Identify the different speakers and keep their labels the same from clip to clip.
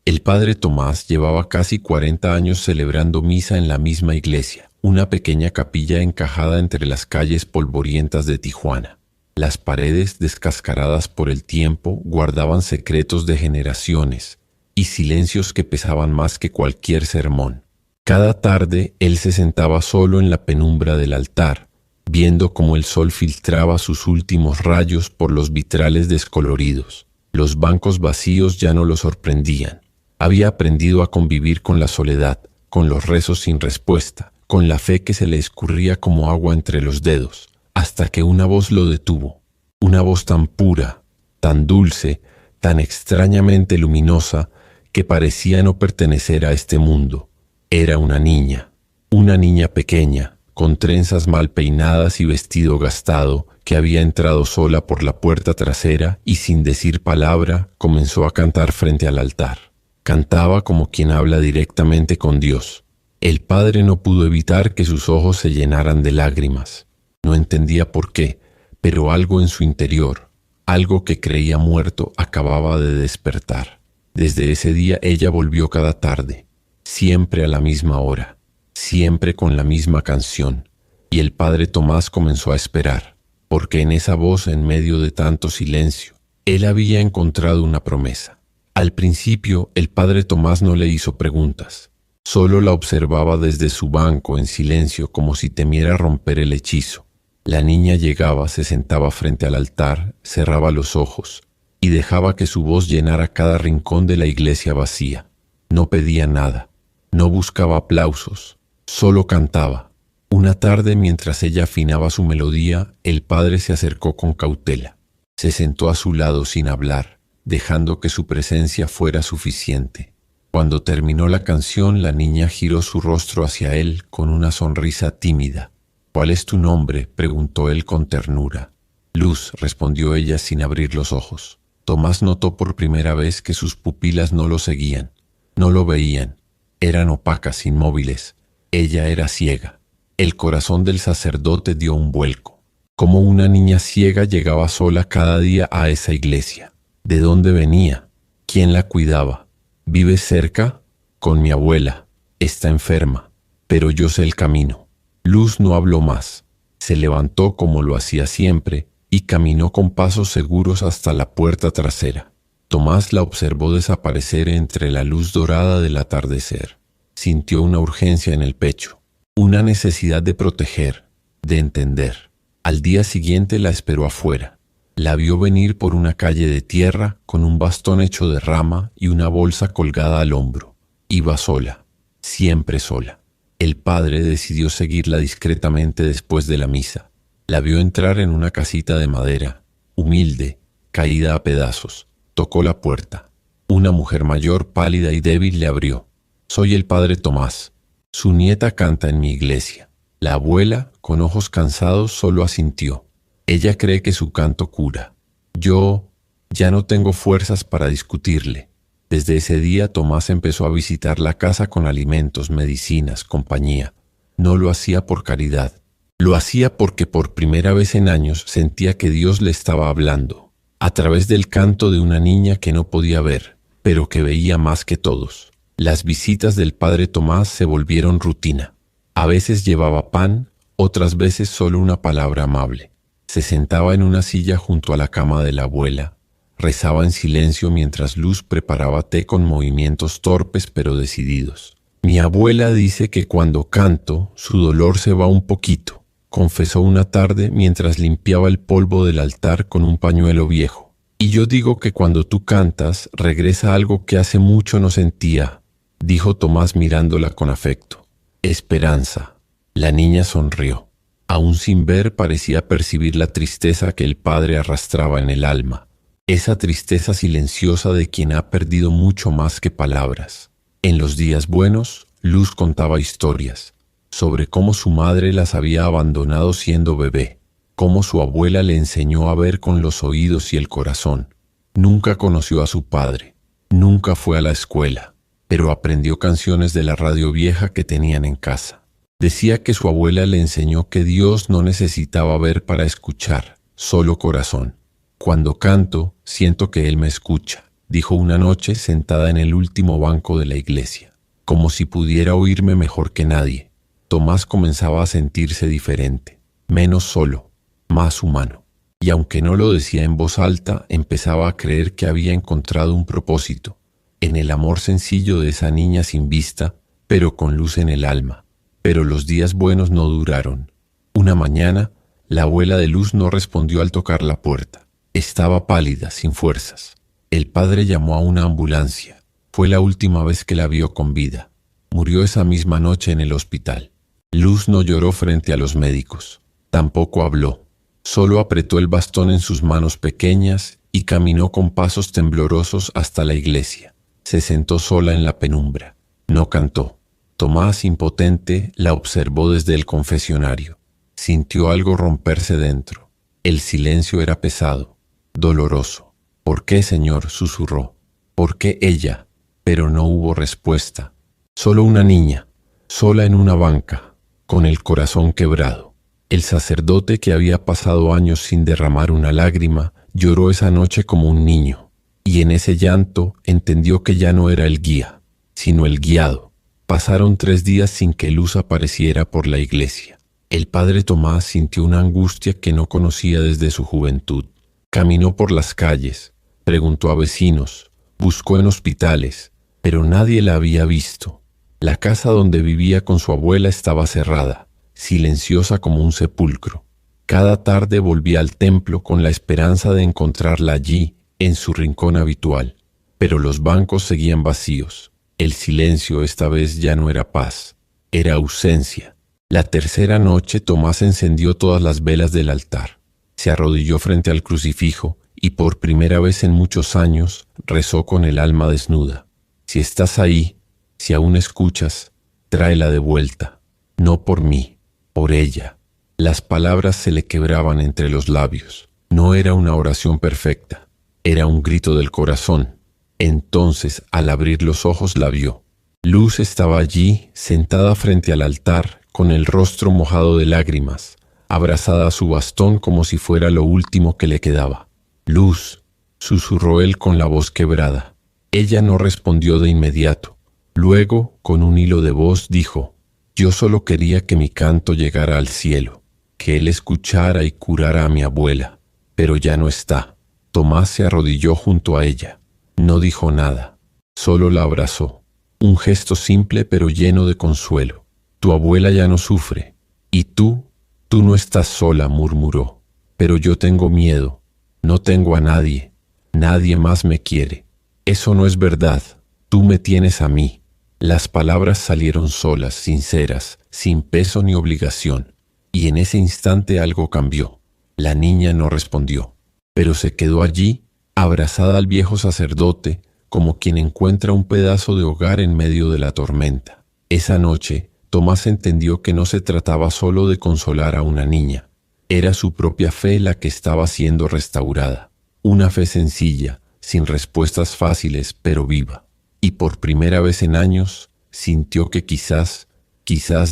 Speaker 1: El padre Tomás llevaba casi 40 años celebrando misa en la misma iglesia, una pequeña capilla encajada entre las calles polvorientas de Tijuana. Las paredes, descascaradas por el tiempo, guardaban secretos de generaciones y silencios que pesaban más que cualquier sermón. Cada tarde él se sentaba solo en la penumbra del altar, viendo cómo el sol filtraba sus últimos rayos por los vitrales descoloridos. Los bancos vacíos ya no lo sorprendían. Había aprendido a convivir con la soledad, con los rezos sin respuesta, con la fe que se le escurría como agua entre los dedos, hasta que una voz lo detuvo. Una voz tan pura, tan dulce, tan extrañamente luminosa, que parecía no pertenecer a este mundo. Era una niña pequeña, con trenzas mal peinadas y vestido gastado, que había entrado sola por la puerta trasera y sin decir palabra comenzó a cantar frente al altar. Cantaba como quien habla directamente con Dios. El padre no pudo evitar que sus ojos se llenaran de lágrimas. No entendía por qué, pero algo en su interior, algo que creía muerto, acababa de despertar. Desde ese día ella volvió cada tarde, siempre a la misma hora, siempre con la misma canción, y el padre Tomás comenzó a esperar, porque en esa voz, en medio de tanto silencio, él había encontrado una promesa. Al principio, el padre Tomás no le hizo preguntas, solo la observaba desde su banco en silencio como si temiera romper el hechizo. La niña llegaba, se sentaba frente al altar, cerraba los ojos y dejaba que su voz llenara cada rincón de la iglesia vacía. No pedía nada, no buscaba aplausos, solo cantaba. Una tarde, mientras ella afinaba su melodía, el padre se acercó con cautela. Se sentó a su lado sin hablar, dejando que su presencia fuera suficiente. Cuando terminó la canción, la niña giró su rostro hacia él con una sonrisa tímida. «¿Cuál es tu nombre?», preguntó él con ternura. «Luz», respondió ella sin abrir los ojos. Tomás notó por primera vez que sus pupilas no lo seguían, no lo veían. Eran opacas, inmóviles. Ella era ciega. El corazón del sacerdote dio un vuelco. Como una niña ciega llegaba sola cada día a esa iglesia. ¿De dónde venía? ¿Quién la cuidaba? ¿Vive cerca? Con mi abuela. Está enferma, pero yo sé el camino. Luz no habló más. Se levantó como lo hacía siempre y caminó con pasos seguros hasta la puerta trasera. Tomás la observó desaparecer entre la luz dorada del atardecer. Sintió una urgencia en el pecho, una necesidad de proteger, de entender. Al día siguiente la esperó afuera. La vio venir por una calle de tierra con un bastón hecho de rama y una bolsa colgada al hombro. Iba sola, siempre sola. El padre decidió seguirla discretamente después de la misa. La vio entrar en una casita de madera, humilde, caída a pedazos. Tocó la puerta. Una mujer mayor, pálida y débil, le abrió. «Soy el padre Tomás. Su nieta canta en mi iglesia». La abuela, con ojos cansados, solo asintió. Ella cree que su canto cura. Yo ya no tengo fuerzas para discutirle. Desde ese día Tomás empezó a visitar la casa con alimentos, medicinas, compañía. No lo hacía por caridad. Lo hacía porque por primera vez en años sentía que Dios le estaba hablando, a través del canto de una niña que no podía ver, pero que veía más que todos. Las visitas del padre Tomás se volvieron rutina. A veces llevaba pan, otras veces solo una palabra amable. Se sentaba en una silla junto a la cama de la abuela. Rezaba en silencio mientras Luz preparaba té con movimientos torpes pero decididos. «Mi abuela dice que cuando canto, su dolor se va un poquito», confesó una tarde mientras limpiaba el polvo del altar con un pañuelo viejo. «Y yo digo que cuando tú cantas, regresa algo que hace mucho no sentía», dijo Tomás mirándola con afecto. «Esperanza». La niña sonrió. Aún sin ver, parecía percibir la tristeza que el padre arrastraba en el alma. Esa tristeza silenciosa de quien ha perdido mucho más que palabras. En los días buenos, Luz contaba historias sobre cómo su madre las había abandonado siendo bebé, cómo su abuela le enseñó a ver con los oídos y el corazón. Nunca conoció a su padre, nunca fue a la escuela, pero aprendió canciones de la radio vieja que tenían en casa. Decía que su abuela le enseñó que Dios no necesitaba ver para escuchar, solo corazón. «Cuando canto, siento que Él me escucha», dijo una noche sentada en el último banco de la iglesia, como si pudiera oírme mejor que nadie. Tomás comenzaba a sentirse diferente, menos solo, más humano. Y aunque no lo decía en voz alta, empezaba a creer que había encontrado un propósito, en el amor sencillo de esa niña sin vista, pero con luz en el alma. Pero los días buenos no duraron. Una mañana, la abuela de Luz no respondió al tocar la puerta. Estaba pálida, sin fuerzas. El padre llamó a una ambulancia. Fue la última vez que la vio con vida. Murió esa misma noche en el hospital. Luz no lloró frente a los médicos. Tampoco habló. Solo apretó el bastón en sus manos pequeñas y caminó con pasos temblorosos hasta la iglesia. Se sentó sola en la penumbra. No cantó. Tomás, impotente, la observó desde el confesionario. Sintió algo romperse dentro. El silencio era pesado, doloroso. «¿Por qué, Señor?», susurró. «¿Por qué ella?». Pero no hubo respuesta. Solo una niña, sola en una banca, con el corazón quebrado. El sacerdote, que había pasado años sin derramar una lágrima, lloró esa noche como un niño. Y en ese llanto entendió que ya no era el guía, sino el guiado. Pasaron 3 días sin que Luz apareciera por la iglesia. El padre Tomás sintió una angustia que no conocía desde su juventud. Caminó por las calles, preguntó a vecinos, buscó en hospitales, pero nadie la había visto. La casa donde vivía con su abuela estaba cerrada, silenciosa como un sepulcro. Cada tarde volvía al templo con la esperanza de encontrarla allí, en su rincón habitual. Pero los bancos seguían vacíos. El silencio esta vez ya no era paz, era ausencia. La tercera noche Tomás encendió todas las velas del altar. Se arrodilló frente al crucifijo y por primera vez en muchos años rezó con el alma desnuda. Si estás ahí, si aún escuchas, tráela de vuelta. No por mí, por ella. Las palabras se le quebraban entre los labios. No era una oración perfecta, era un grito del corazón. Entonces, al abrir los ojos, la vio. Luz estaba allí, sentada frente al altar, con el rostro mojado de lágrimas, abrazada a su bastón como si fuera lo último que le quedaba. «Luz», susurró él con la voz quebrada. Ella no respondió de inmediato. Luego, con un hilo de voz, dijo: «Yo solo quería que mi canto llegara al cielo, que él escuchara y curara a mi abuela, pero ya no está». Tomás se arrodilló junto a ella. No dijo nada, solo la abrazó. Un gesto simple pero lleno de consuelo. «Tu abuela ya no sufre. Y tú no estás sola», murmuró. «Pero yo tengo miedo. No tengo a nadie. Nadie más me quiere». «Eso no es verdad. Tú me tienes a mí». Las palabras salieron solas, sinceras, sin peso ni obligación. Y en ese instante algo cambió. La niña no respondió, pero se quedó allí, abrazada al viejo sacerdote, como quien encuentra un pedazo de hogar en medio de la tormenta. Esa noche, Tomás entendió que no se trataba solo de consolar a una niña. Era su propia fe la que estaba siendo restaurada. Una fe sencilla, sin respuestas fáciles, pero viva. Y por primera vez en años, sintió que quizás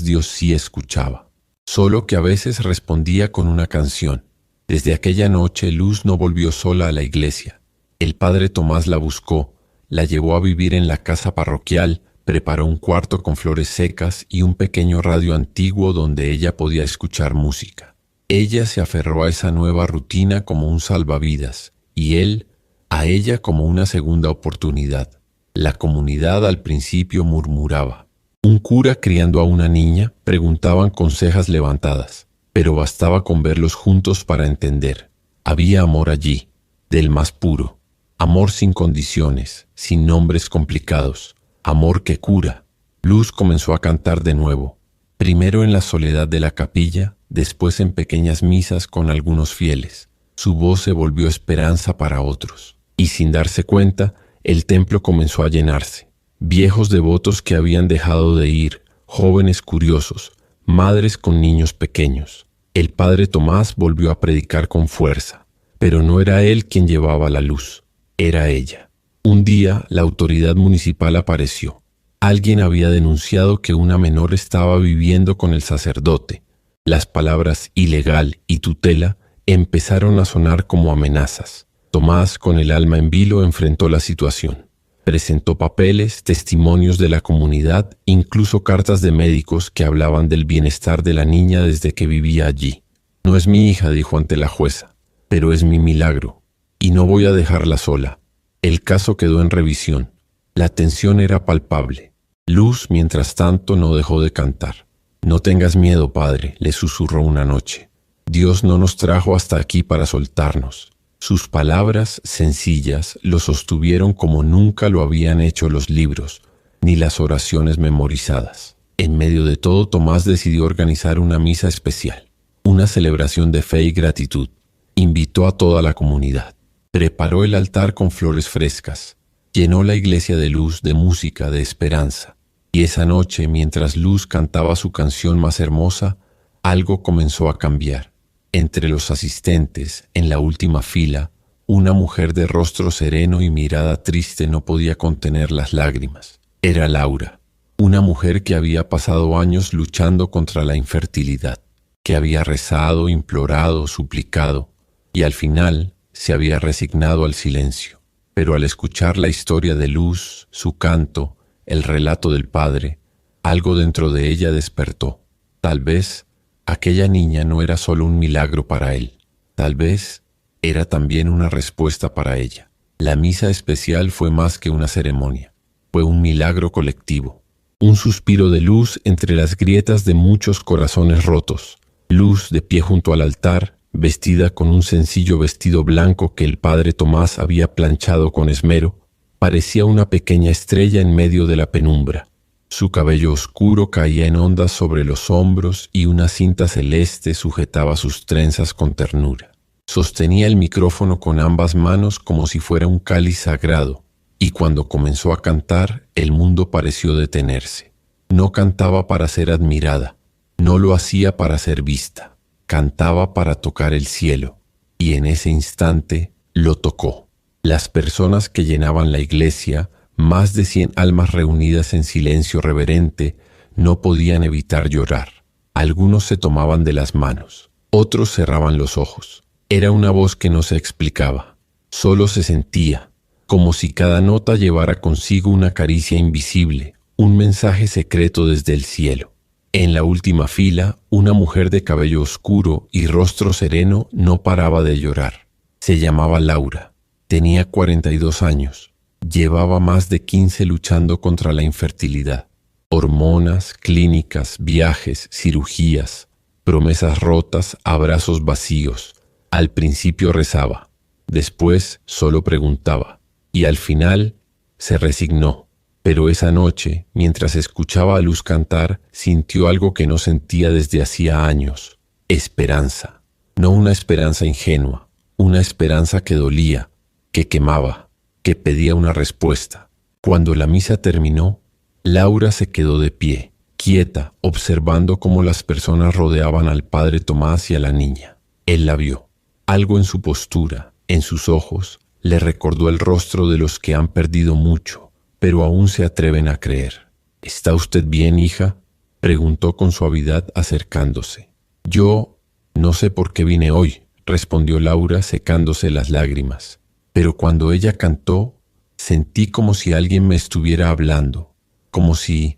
Speaker 1: Dios sí escuchaba. Solo que a veces respondía con una canción. Desde aquella noche, Luz no volvió sola a la iglesia. El padre Tomás la buscó, la llevó a vivir en la casa parroquial, preparó un cuarto con flores secas y un pequeño radio antiguo donde ella podía escuchar música. Ella se aferró a esa nueva rutina como un salvavidas, y él a ella como una segunda oportunidad. La comunidad al principio murmuraba. Un cura criando a una niña, preguntaban con cejas levantadas, pero bastaba con verlos juntos para entender. Había amor allí, del más puro, amor sin condiciones, sin nombres complicados, amor que cura. Luz comenzó a cantar de nuevo, primero en la soledad de la capilla, después en pequeñas misas con algunos fieles. Su voz se volvió esperanza para otros, y sin darse cuenta, el templo comenzó a llenarse. Viejos devotos que habían dejado de ir, jóvenes curiosos, madres con niños pequeños. El padre Tomás volvió a predicar con fuerza, pero no era él quien llevaba la luz, era ella. Un día la autoridad municipal apareció. Alguien había denunciado que una menor estaba viviendo con el sacerdote. Las palabras ilegal y tutela empezaron a sonar como amenazas. Tomás, con el alma en vilo, enfrentó la situación. Presentó papeles, testimonios de la comunidad, incluso cartas de médicos que hablaban del bienestar de la niña desde que vivía allí. «No es mi hija», dijo ante la jueza, «pero es mi milagro, y no voy a dejarla sola». El caso quedó en revisión. La tensión era palpable. Luz, mientras tanto, no dejó de cantar. «No tengas miedo, padre», le susurró una noche. «Dios no nos trajo hasta aquí para soltarnos». Sus palabras sencillas lo sostuvieron como nunca lo habían hecho los libros, ni las oraciones memorizadas. En medio de todo, Tomás decidió organizar una misa especial, una celebración de fe y gratitud. Invitó a toda la comunidad. Preparó el altar con flores frescas. Llenó la iglesia de luz, de música, de esperanza. Y esa noche, mientras Luz cantaba su canción más hermosa, algo comenzó a cambiar. Entre los asistentes, en la última fila, una mujer de rostro sereno y mirada triste no podía contener las lágrimas. Era Laura, una mujer que había pasado años luchando contra la infertilidad, que había rezado, implorado, suplicado, y al final se había resignado al silencio. Pero al escuchar la historia de Luz, su canto, el relato del padre, algo dentro de ella despertó. Tal vez aquella niña no era solo un milagro para él, tal vez era también una respuesta para ella. La misa especial fue más que una ceremonia, fue un milagro colectivo, un suspiro de Luz entre las grietas de muchos corazones rotos. Luz, de pie junto al altar, vestida con un sencillo vestido blanco que el padre Tomás había planchado con esmero, parecía una pequeña estrella en medio de la penumbra. Su cabello oscuro caía en ondas sobre los hombros y una cinta celeste sujetaba sus trenzas con ternura. Sostenía el micrófono con ambas manos como si fuera un cáliz sagrado, y cuando comenzó a cantar, el mundo pareció detenerse. No cantaba para ser admirada, no lo hacía para ser vista, cantaba para tocar el cielo, y en ese instante lo tocó. Las personas que llenaban la iglesia, más de 100 almas reunidas en silencio reverente, no podían evitar llorar. Algunos se tomaban de las manos, otros cerraban los ojos. Era una voz que no se explicaba, solo se sentía, como si cada nota llevara consigo una caricia invisible, un mensaje secreto desde el cielo. En la última fila, una mujer de cabello oscuro y rostro sereno no paraba de llorar. Se llamaba Laura, tenía 42 años. Llevaba más de 15 luchando contra la infertilidad. Hormonas, clínicas, viajes, cirugías, promesas rotas, abrazos vacíos. Al principio rezaba, después solo preguntaba, y al final se resignó. Pero esa noche, mientras escuchaba a Luz cantar, sintió algo que no sentía desde hacía años: esperanza. No una esperanza ingenua, una esperanza que dolía, que quemaba, que pedía una respuesta. Cuando la misa terminó, Laura se quedó de pie, quieta, observando cómo las personas rodeaban al padre Tomás y a la niña. Él la vio. Algo en su postura, en sus ojos, le recordó el rostro de los que han perdido mucho, pero aún se atreven a creer. «¿Está usted bien, hija?», preguntó con suavidad acercándose. «Yo no sé por qué vine hoy», respondió Laura secándose las lágrimas. Pero cuando ella cantó, sentí como si alguien me estuviera hablando, como si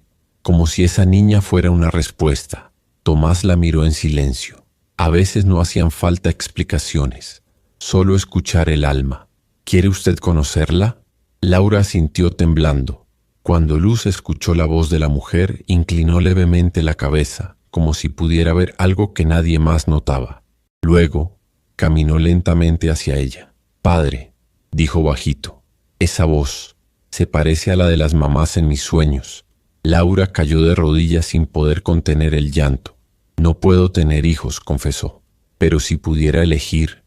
Speaker 1: esa niña fuera una respuesta. Tomás la miró en silencio. A veces no hacían falta explicaciones, solo escuchar el alma. «¿Quiere usted conocerla?». Laura sintió temblando. Cuando Luz escuchó la voz de la mujer, inclinó levemente la cabeza, como si pudiera ver algo que nadie más notaba. Luego, caminó lentamente hacia ella. «Padre», dijo bajito, «esa voz se parece a la de las mamás en mis sueños». Laura cayó de rodillas sin poder contener el llanto. «No puedo tener hijos», confesó, «pero si pudiera elegir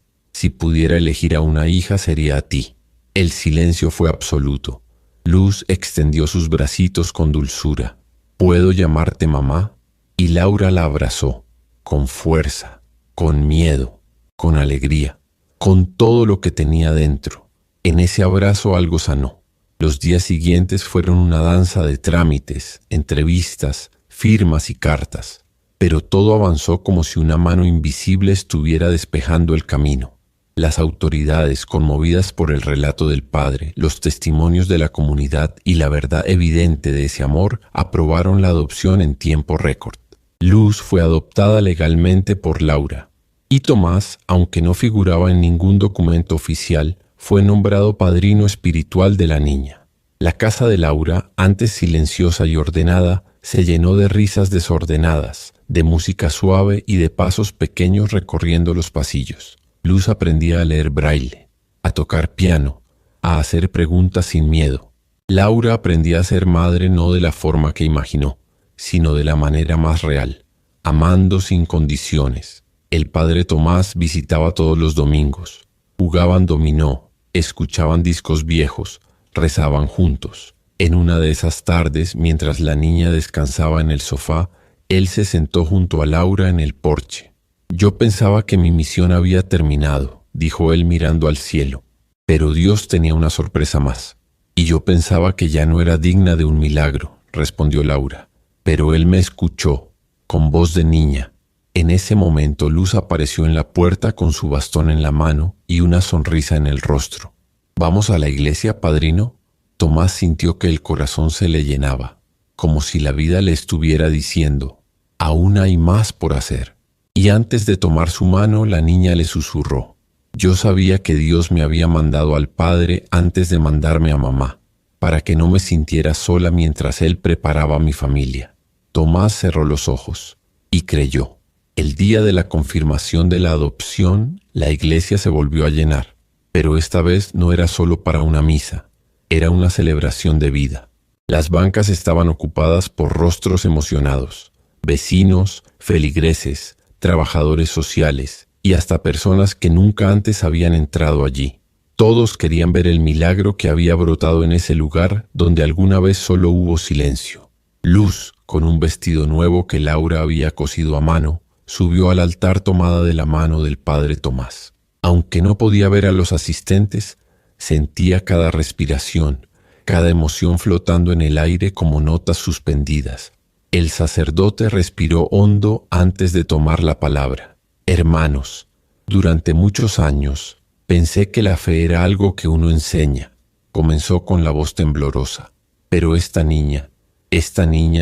Speaker 1: a una hija sería a ti». El silencio fue absoluto. Luz extendió sus bracitos con dulzura. «¿Puedo llamarte mamá?». Y Laura la abrazó, con fuerza, con miedo, con alegría, con todo lo que tenía dentro. En ese abrazo algo sanó. Los días siguientes fueron una danza de trámites, entrevistas, firmas y cartas, pero todo avanzó como si una mano invisible estuviera despejando el camino. Las autoridades, conmovidas por el relato del padre, los testimonios de la comunidad y la verdad evidente de ese amor, aprobaron la adopción en tiempo récord. Luz fue adoptada legalmente por Laura. Y Tomás, aunque no figuraba en ningún documento oficial, fue nombrado padrino espiritual de la niña. La casa de Laura, antes silenciosa y ordenada, se llenó de risas desordenadas, de música suave y de pasos pequeños recorriendo los pasillos. Luz aprendía a leer braille, a tocar piano, a hacer preguntas sin miedo. Laura aprendía a ser madre no de la forma que imaginó, sino de la manera más real, amando sin condiciones. El padre Tomás visitaba todos los domingos. Jugaban dominó, escuchaban discos viejos, rezaban juntos. En una de esas tardes, mientras la niña descansaba en el sofá, él se sentó junto a Laura en el porche. «Yo pensaba que mi misión había terminado», dijo él mirando al cielo. «Pero Dios tenía una sorpresa más. Y yo pensaba que ya no era digna de un milagro», respondió Laura. Pero él me escuchó, con voz de niña. En ese momento Luz apareció en la puerta con su bastón en la mano y una sonrisa en el rostro. «¿Vamos a la iglesia, padrino?» Tomás sintió que el corazón se le llenaba, como si la vida le estuviera diciendo, «Aún hay más por hacer». Y antes de tomar su mano, la niña le susurró, «Yo sabía que Dios me había mandado al Padre antes de mandarme a mamá, para que no me sintiera sola mientras Él preparaba a mi familia». Tomás cerró los ojos y creyó. El día de la confirmación de la adopción, la iglesia se volvió a llenar, pero esta vez no era solo para una misa, era una celebración de vida. Las bancas estaban ocupadas por rostros emocionados, vecinos, feligreses, trabajadores sociales y hasta personas que nunca antes habían entrado allí. Todos querían ver el milagro que había brotado en ese lugar donde alguna vez solo hubo silencio. Luz, con un vestido nuevo que Laura había cosido a mano, subió al altar tomada de la mano del padre Tomás. Aunque no podía ver a los asistentes, sentía cada respiración, cada emoción flotando en el aire como notas suspendidas. El sacerdote respiró hondo antes de tomar la palabra. «Hermanos, durante muchos años pensé que la fe era algo que uno enseña», comenzó con la voz temblorosa. «Pero esta niña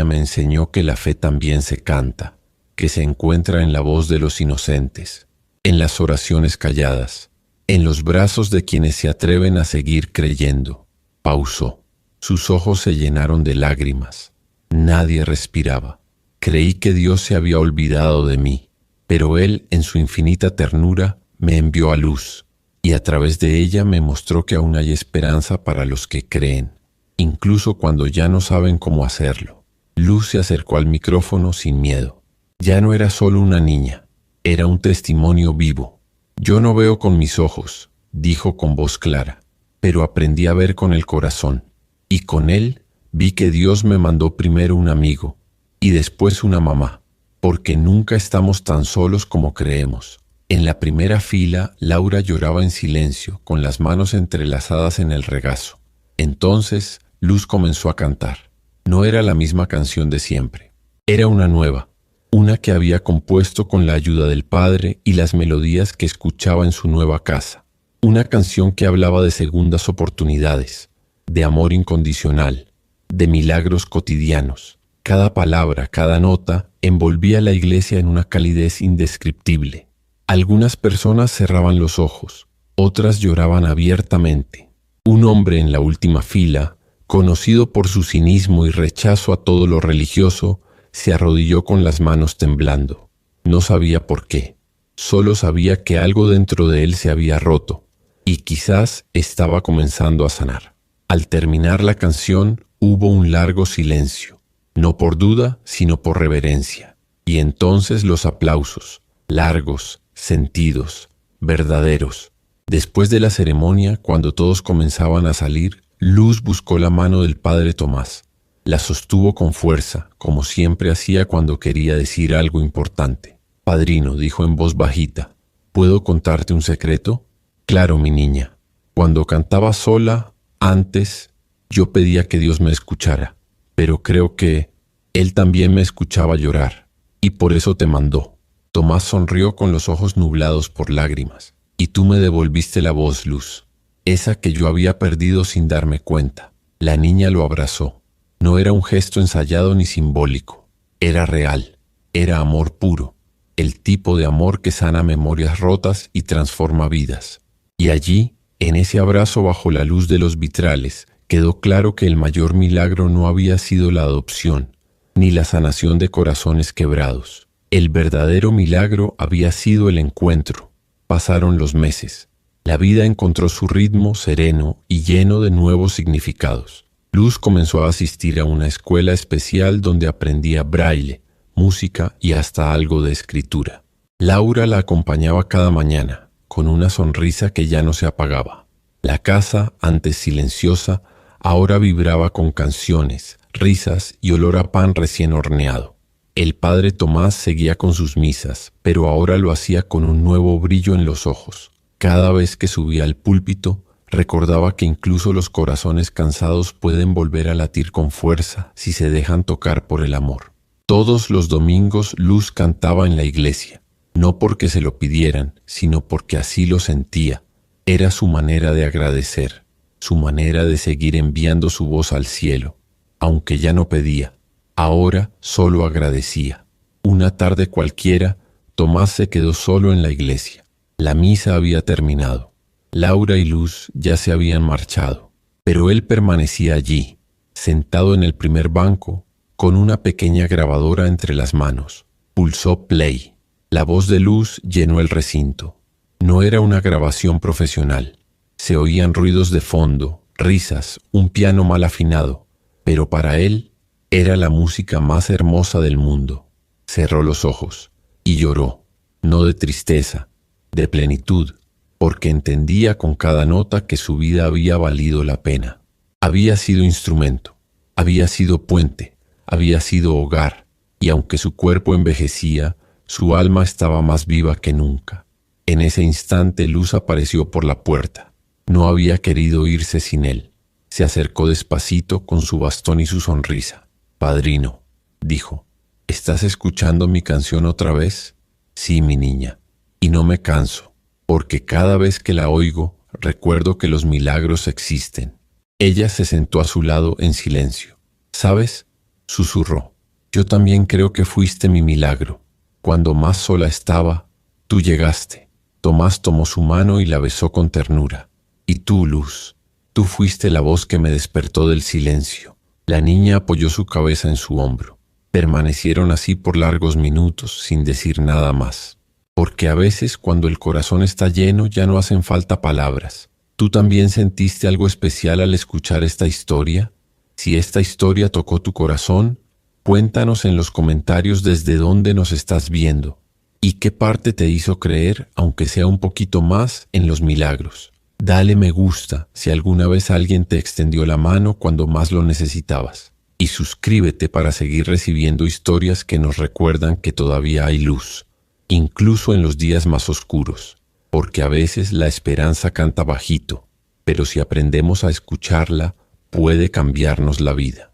Speaker 1: me enseñó que la fe también se canta, que se encuentra en la voz de los inocentes, en las oraciones calladas, en los brazos de quienes se atreven a seguir creyendo». Pausó. Sus ojos se llenaron de lágrimas. Nadie respiraba. Creí que Dios se había olvidado de mí, pero Él, en su infinita ternura, me envió a Luz, y a través de ella me mostró que aún hay esperanza para los que creen, incluso cuando ya no saben cómo hacerlo. Luz se acercó al micrófono sin miedo. Ya no era solo una niña, era un testimonio vivo. «Yo no veo con mis ojos», dijo con voz clara, «pero aprendí a ver con el corazón, y con él vi que Dios me mandó primero un amigo y después una mamá, porque nunca estamos tan solos como creemos». En la primera fila, Laura lloraba en silencio, con las manos entrelazadas en el regazo. Entonces, Luz comenzó a cantar. No era la misma canción de siempre. Era una nueva, una que había compuesto con la ayuda del padre y las melodías que escuchaba en su nueva casa. Una canción que hablaba de segundas oportunidades, de amor incondicional, de milagros cotidianos. Cada palabra, cada nota, envolvía a la iglesia en una calidez indescriptible. Algunas personas cerraban los ojos, otras lloraban abiertamente. Un hombre en la última fila, conocido por su cinismo y rechazo a todo lo religioso, se arrodilló con las manos temblando. No sabía por qué, solo sabía que algo dentro de él se había roto, y quizás estaba comenzando a sanar. Al terminar la canción, hubo un largo silencio, no por duda, sino por reverencia. Y entonces los aplausos, largos, sentidos, verdaderos. Después de la ceremonia, cuando todos comenzaban a salir, Luz buscó la mano del padre Tomás. La sostuvo con fuerza, como siempre hacía cuando quería decir algo importante. «Padrino», dijo en voz bajita, «¿puedo contarte un secreto?» «Claro, mi niña. Cuando cantaba sola, antes, yo pedía que Dios me escuchara, pero creo que Él también me escuchaba llorar, y por eso te mandó». Tomás sonrió con los ojos nublados por lágrimas. Y tú me devolviste la voz, Luz, esa que yo había perdido sin darme cuenta. La niña lo abrazó. No era un gesto ensayado ni simbólico. Era real. Era amor puro. El tipo de amor que sana memorias rotas y transforma vidas. Y allí, en ese abrazo bajo la luz de los vitrales, quedó claro que el mayor milagro no había sido la adopción, ni la sanación de corazones quebrados. El verdadero milagro había sido el encuentro. Pasaron los meses. La vida encontró su ritmo sereno y lleno de nuevos significados. Luz comenzó a asistir a una escuela especial donde aprendía braille, música y hasta algo de escritura. Laura la acompañaba cada mañana, con una sonrisa que ya no se apagaba. La casa, antes silenciosa, ahora vibraba con canciones, risas y olor a pan recién horneado. El padre Tomás seguía con sus misas, pero ahora lo hacía con un nuevo brillo en los ojos. Cada vez que subía al púlpito, recordaba que incluso los corazones cansados pueden volver a latir con fuerza si se dejan tocar por el amor. Todos los domingos Luz cantaba en la iglesia, no porque se lo pidieran, sino porque así lo sentía. Era su manera de agradecer, su manera de seguir enviando su voz al cielo, aunque ya no pedía, ahora solo agradecía. Una tarde cualquiera, Tomás se quedó solo en la iglesia. La misa había terminado. Laura y Luz ya se habían marchado, pero él permanecía allí, sentado en el primer banco, con una pequeña grabadora entre las manos. Pulsó play. La voz de Luz llenó el recinto. No era una grabación profesional. Se oían ruidos de fondo, risas, un piano mal afinado, pero para él era la música más hermosa del mundo. Cerró los ojos y lloró, no de tristeza, de plenitud, porque entendía con cada nota que su vida había valido la pena. Había sido instrumento, había sido puente, había sido hogar, y aunque su cuerpo envejecía, su alma estaba más viva que nunca. En ese instante Luz apareció por la puerta. No había querido irse sin él. Se acercó despacito con su bastón y su sonrisa. «Padrino», dijo, «¿estás escuchando mi canción otra vez?» «Sí, mi niña, y no me canso, porque cada vez que la oigo, recuerdo que los milagros existen». Ella se sentó a su lado en silencio. «¿Sabes?», susurró, «yo también creo que fuiste mi milagro. Cuando más sola estaba, tú llegaste». Tomás tomó su mano y la besó con ternura. «Y tú, Luz, tú fuiste la voz que me despertó del silencio». La niña apoyó su cabeza en su hombro. Permanecieron así por largos minutos, sin decir nada más. Porque a veces, cuando el corazón está lleno, ya no hacen falta palabras. ¿Tú también sentiste algo especial al escuchar esta historia? Si esta historia tocó tu corazón, cuéntanos en los comentarios desde dónde nos estás viendo y qué parte te hizo creer, aunque sea un poquito más, en los milagros. Dale me gusta si alguna vez alguien te extendió la mano cuando más lo necesitabas. Y suscríbete para seguir recibiendo historias que nos recuerdan que todavía hay luz, incluso en los días más oscuros, porque a veces la esperanza canta bajito, pero si aprendemos a escucharla, puede cambiarnos la vida.